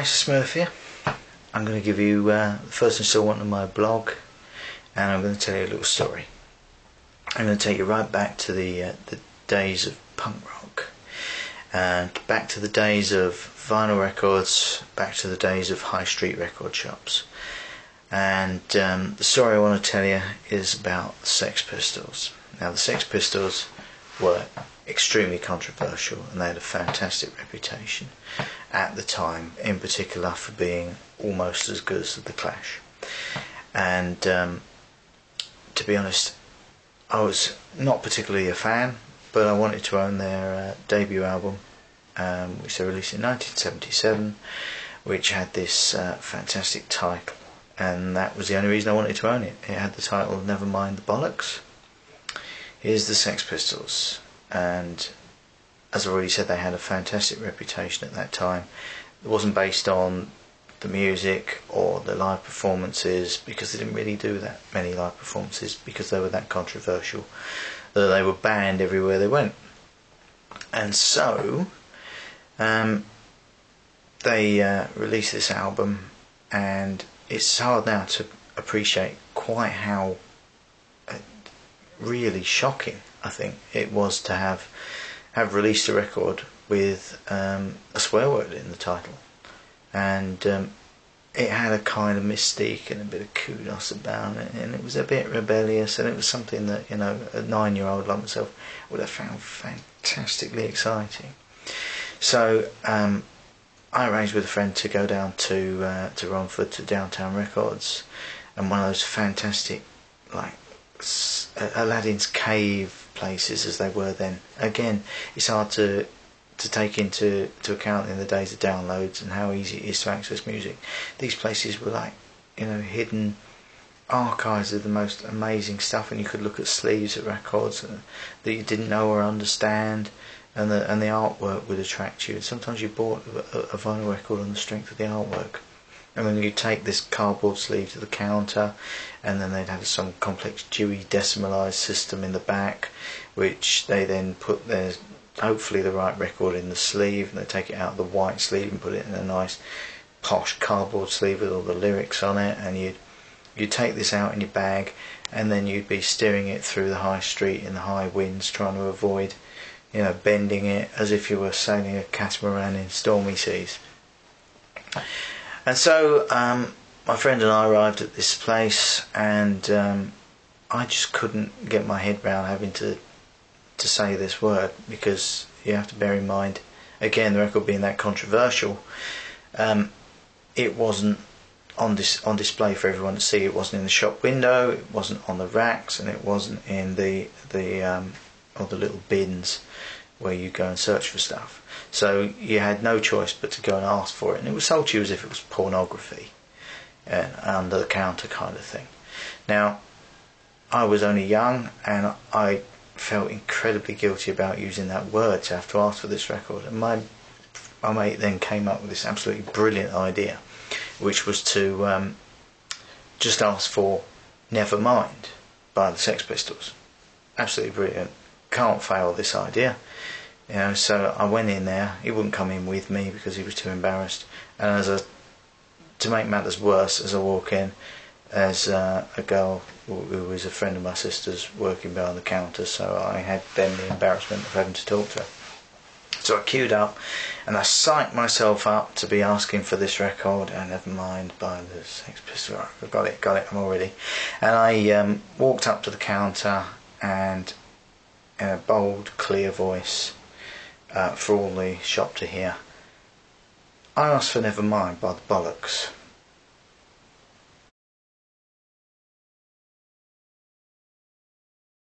Hi, Smurf here. I'm going to give you the first installment of my blog, and I'm going to tell you a little story. I'm going to take you right back to the days of punk rock, and back to the days of vinyl records, back to the days of high street record shops. And the story I want to tell you is about the Sex Pistols. Now, the Sex Pistols were extremely controversial, and they had a fantastic reputation at the time, in particular for being almost as good as the Clash. And to be honest, I was not particularly a fan, but I wanted to own their debut album, which they released in 1977, which had this fantastic title, and that was the only reason I wanted to own it. It had the title Never Mind the Bollocks. Here's the Sex Pistols. And as I already said, they had a fantastic reputation at that time. It wasn't based on the music or the live performances, because they didn't really do that many live performances, because they were that controversial that they were banned everywhere they went. And so they released this album, and it's hard now to appreciate quite how really shocking I think it was to have released a record with a swear word in the title, and it had a kind of mystique and a bit of kudos about it, and it was a bit rebellious, and it was something that, you know, a 9-year-old like myself would have found fantastically exciting. So I arranged with a friend to go down to Romford, to Downtown Records, and one of those fantastic, like, Aladdin's cave places as they were then. Again, it's hard to take into account in the days of downloads and how easy it is to access music. These places were like, you know, hidden archives of the most amazing stuff, and you could look at sleeves of records that you didn't know or understand, and the artwork would attract you. And sometimes you bought a vinyl record on the strength of the artwork. And then you take this cardboard sleeve to the counter, and then they'd have some complex Dewey decimalised system in the back, which they then put their, hopefully the right record in the sleeve, and they take it out of the white sleeve and put it in a nice posh cardboard sleeve with all the lyrics on it, and you'd take this out in your bag, and then you'd be steering it through the high street in the high winds, trying to avoid, you know, bending it as if you were sailing a catamaran in stormy seas. And so my friend and I arrived at this place, and I just couldn't get my head round having to say this word, because you have to bear in mind, again, the record being that controversial, it wasn't on display for everyone to see. It wasn't in the shop window, it wasn't on the racks, and it wasn't in the little bins where you go and search for stuff. So you had no choice but to go and ask for it, and it was sold to you as if it was pornography, and under the counter kind of thing. Now, I was only young, and I felt incredibly guilty about using that word to have to ask for this record. And my mate then came up with this absolutely brilliant idea, which was to just ask for Never Mind by the Sex Pistols. Absolutely brilliant. Can't fail this idea. You know, so I went in there. He wouldn't come in with me because he was too embarrassed. And to make matters worse, as I walk in, there's a girl who was a friend of my sister's working behind the counter, so I had then the embarrassment of having to talk to her. So I queued up, and I psyched myself up to be asking for this record, and Never Mind by the Sex Pistols. I've got it, I'm all ready. And I walked up to the counter, and in a bold, clear voice, for all the shop to hear, I asked for Never Mind by the Bollocks.